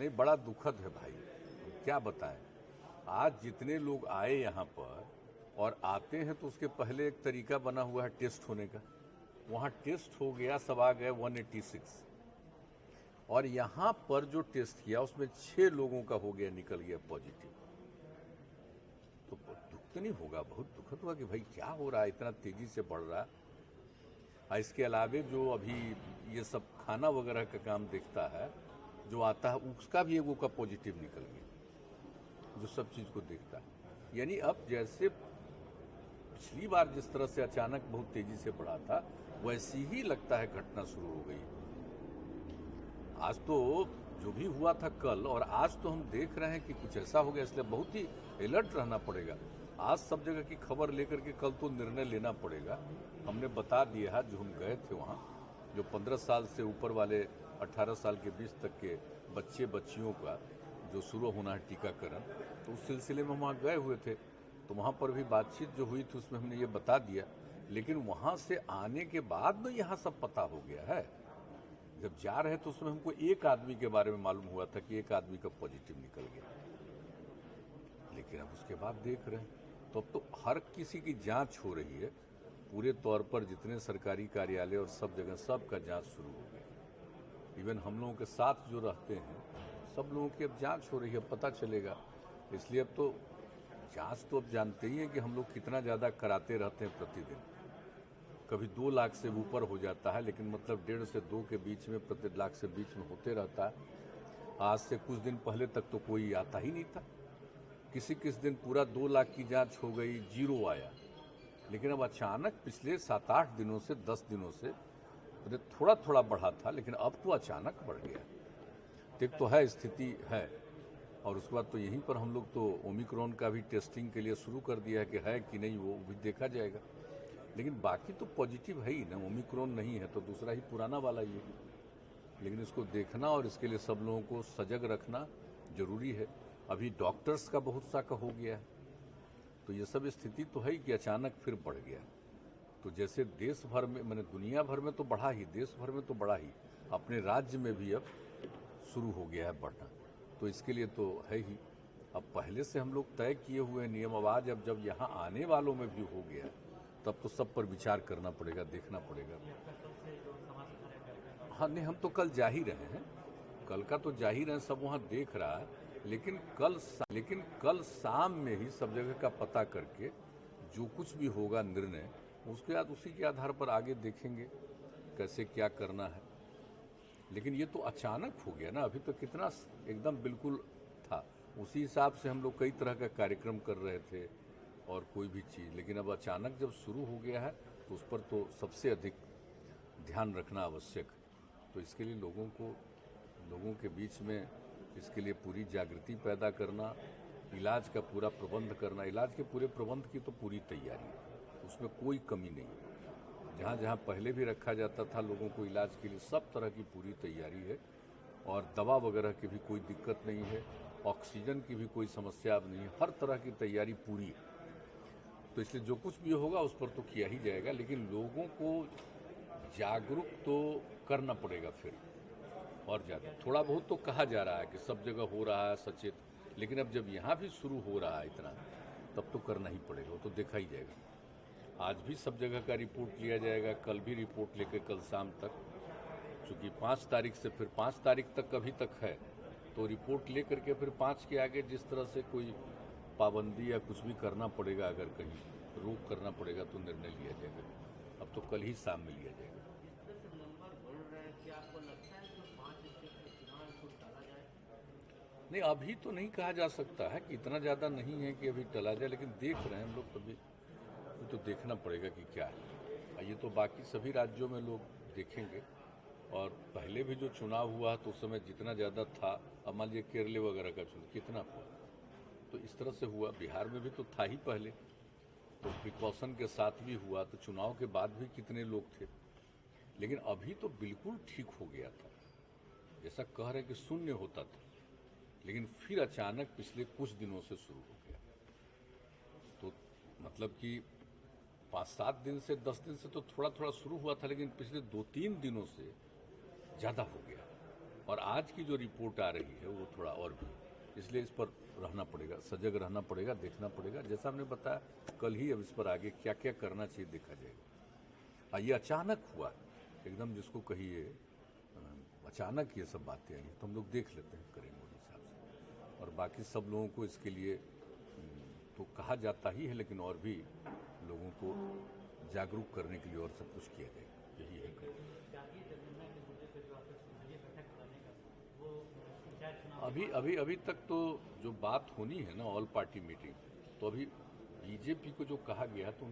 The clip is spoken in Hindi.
नहीं, बड़ा दुखद है भाई, क्या बताएं। आज जितने लोग आए यहाँ पर और आते हैं तो उसके पहले एक तरीका बना हुआ है टेस्ट होने का। वहाँ टेस्ट हो गया, सब आ गए 186, और यहाँ पर जो टेस्ट किया उसमें 6 लोगों का हो गया, निकल गया पॉजिटिव। तो दुख तो नहीं होगा, बहुत दुखद हुआ कि भाई क्या हो रहा है, इतना तेजी से बढ़ रहा है। इसके अलावे जो अभी ये सब खाना वगैरह का काम देखता है, जो आता है उसका भी एगो का पॉजिटिव निकल गया, जो सब चीज़ को देखता है। यानी अब जैसे पिछली बार जिस तरह से अचानक बहुत तेजी से बढ़ा था, वैसी ही लगता है घटना शुरू हो गई। आज तो जो भी हुआ था कल और आज तो हम देख रहे हैं कि कुछ ऐसा हो गया, इसलिए बहुत ही अलर्ट रहना पड़ेगा। आज सब जगह की खबर लेकर के कल तो निर्णय लेना पड़ेगा। हमने बता दिया है, जो हम गए थे वहाँ, जो 15 साल से ऊपर वाले 18 साल के बीच तक के बच्चे बच्चियों का जो शुरू होना है टीकाकरण, तो उस सिलसिले में वहाँ गए हुए थे। तो वहाँ पर भी बातचीत जो हुई थी उसमें हमने ये बता दिया, लेकिन वहाँ से आने के बाद में यहाँ सब पता हो गया है। जब जा रहे तो उसमें हमको एक आदमी के बारे में मालूम हुआ था कि एक आदमी का पॉजिटिव निकल गया, लेकिन अब उसके बाद देख रहे हैं तो अब तो हर किसी की जांच हो रही है पूरे तौर पर। जितने सरकारी कार्यालय और सब जगह सबका जांच शुरू हो गया। इवन हम लोगों के साथ जो रहते हैं सब लोगों की अब जांच हो रही है, पता चलेगा। इसलिए अब तो जांच तो अब जानते ही हैं कि हम लोग कितना ज़्यादा कराते रहते हैं प्रतिदिन। कभी 2 लाख से ऊपर हो जाता है, लेकिन मतलब 1.5 से 2 के बीच में, प्रति लाख से बीच में होते रहता है। आज से कुछ दिन पहले तक तो कोई आता ही नहीं था। किस दिन पूरा 2 लाख की जांच हो गई, 0 आया। लेकिन अब अचानक पिछले 7-8 दिनों से, 10 दिनों से थोड़ा थोड़ा बढ़ा था, लेकिन अब तो अचानक बढ़ गया। एक तो है स्थिति है, और उसके बाद तो यहीं पर हम लोग तो ओमिक्रॉन का भी टेस्टिंग के लिए शुरू कर दिया है कि है कि नहीं वो भी देखा जाएगा। लेकिन बाकी तो पॉजिटिव है ही ना, ओमिक्रॉन नहीं है तो दूसरा ही पुराना वाला ही है। लेकिन इसको देखना और इसके लिए सब लोगों को सजग रखना जरूरी है। अभी डॉक्टर्स का बहुत सा का हो गया है, तो ये सब स्थिति तो है ही कि अचानक फिर बढ़ गया। तो जैसे देश भर में, मैंने दुनिया भर में तो बढ़ा ही, देश भर में तो बढ़ा ही, अपने राज्य में भी अब शुरू हो गया है बढ़ना। तो इसके लिए तो है ही, अब पहले से हम लोग तय किए हुए नियम, अब आज अब जब यहाँ आने वालों में भी हो गया तब तो सब पर विचार करना पड़ेगा, देखना पड़ेगा। हाँ नहीं, हम तो कल जा ही रहे हैं, कल का तो जा ही रहे हैं, सब वहाँ देख रहा है। लेकिन कल शाम में ही सब जगह का पता करके जो कुछ भी होगा निर्णय, उसके बाद उसी के आधार पर आगे देखेंगे कैसे क्या करना है। लेकिन ये तो अचानक हो गया ना, अभी तो कितना एकदम बिल्कुल था, उसी हिसाब से हम लोग कई तरह का कार्यक्रम कर रहे थे और कोई भी चीज़। लेकिन अब अचानक जब शुरू हो गया है तो उस पर तो सबसे अधिक ध्यान रखना आवश्यक। तो इसके लिए लोगों के बीच में इसके लिए पूरी जागृति पैदा करना, इलाज का पूरा प्रबंध करना। इलाज के पूरे प्रबंध की तो पूरी तैयारी है, उसमें कोई कमी नहीं। जहाँ जहाँ पहले भी रखा जाता था लोगों को इलाज के लिए, सब तरह की पूरी तैयारी है। और दवा वगैरह की भी कोई दिक्कत नहीं है, ऑक्सीजन की भी कोई समस्या अब नहीं है, हर तरह की तैयारी पूरी है। तो इसलिए जो कुछ भी होगा उस पर तो किया ही जाएगा, लेकिन लोगों को जागरूक तो करना पड़ेगा फिर और ज़्यादा। थोड़ा बहुत तो कहा जा रहा है कि सब जगह हो रहा है सचेत, लेकिन अब जब यहाँ भी शुरू हो रहा है इतना, तब तो करना ही पड़ेगा, वो तो देखा ही जाएगा। आज भी सब जगह का रिपोर्ट लिया जाएगा, कल भी रिपोर्ट लेकर कल शाम तक, चूँकि 5 तारीख से फिर 5 तारीख तक अभी तक है, तो रिपोर्ट ले करके फिर 5 के आगे जिस तरह से कोई पाबंदी या कुछ भी करना पड़ेगा, अगर कहीं रोक करना पड़ेगा तो निर्णय लिया जाएगा। अब तो कल ही शाम में लिया जाएगा। नहीं, अभी तो नहीं कहा जा सकता है कि इतना ज़्यादा नहीं है कि अभी टला जाए, लेकिन देख रहे हैं हम लोग, तभी तो देखना पड़ेगा कि क्या है। ये तो बाकी सभी राज्यों में लोग देखेंगे। और पहले भी जो चुनाव हुआ तो उस समय जितना ज़्यादा था, अब मान लीजिए केरल वगैरह का चुनाव कितना हुआ, तो इस तरह से हुआ। बिहार में भी तो था ही पहले, तो प्रिकॉशन के साथ भी हुआ, तो चुनाव के बाद भी कितने लोग थे। लेकिन अभी तो बिल्कुल ठीक हो गया था, जैसा कह रहे कि शून्य होता था, लेकिन फिर अचानक पिछले कुछ दिनों से शुरू हो गया। तो मतलब कि 5-7 दिन से 10 दिन से तो थोड़ा थोड़ा शुरू हुआ था, लेकिन पिछले 2-3 दिनों से ज़्यादा हो गया और आज की जो रिपोर्ट आ रही है वो थोड़ा और भी, इसलिए इस पर रहना पड़ेगा, सजग रहना पड़ेगा, देखना पड़ेगा। जैसा हमने बताया कल ही, अब इस पर आगे क्या क्या करना चाहिए देखा जाएगा। ये अचानक हुआ एकदम, जिसको कहिए अचानक ये सब बातें आई, तो हम लोग देख लेते हैं, करेंगे उस हिसाब से। और बाकी सब लोगों को इसके लिए तो कहा जाता ही है, लेकिन और भी लोगों को जागरूक करने के लिए और सब कुछ किया जाएगा, यही है कर। अभी तक तो जो बात होनी है ना, ऑल पार्टी मीटिंग, तो अभी बीजेपी को जो कहा गया तो